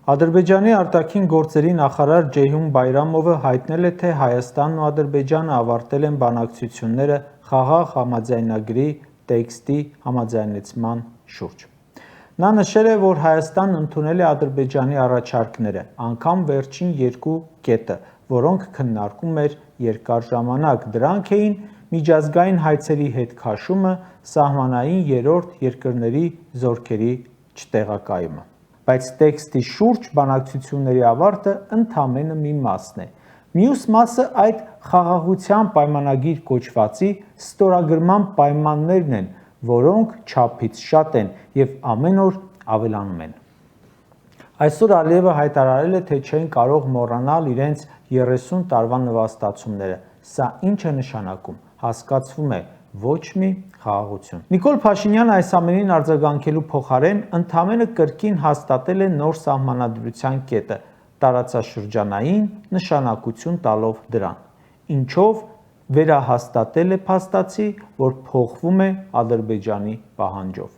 Ադրբեջանի արտաքին գործերի նախարար Ջեյհուն Բայրամովը հայտնել է, թե Հայաստանն ու Ադրբեջանը ավարտել են բանակցությունները խաղաղ համաձայնագրի տեքստի համաձայնեցման շուրջ։ Նա նշել է, որ Հայաստանն ընդունել է Ադրբեջանի առաջարկները, անգամ վերջին երկու կետը, որոնք քննարկում էր երկար ժամանակ, դրանք էին միջազգային հայցերի հետ քաշումը, սահմանային երրորդ երկրների զորքերի չտեղակայումը։ Բայց տեքստի շուրջ բանակցությունների ավարտը ընդամենը մի մասն է։ Մյուս մասը այդ խաղաղության պայմանագիր կոչվածի ստորագրման պայմաններն են, որոնք չափից շատ են և ամեն օր ավելանում են։ Այսօր Ալիևը հայտարարել է, թե չեն կարող մոռանալ իրենց 30 տարվա նվաստացումները։ Սա ինչ է նշանակում։ Հասկացվում է, ոչ մի խաղաղություն։ Նիկոլ Փաշինյանը այս ամենին արձագանքելու փոխարեն ընդամենը կրկին հաստատել է նոր սահմանադրության կետը, տարածաշրջանային նշանակություն տալով դրան, ինչով վերահաստատել է փաստացի, որ փոխվում է Ադրբեջանի պահանջով։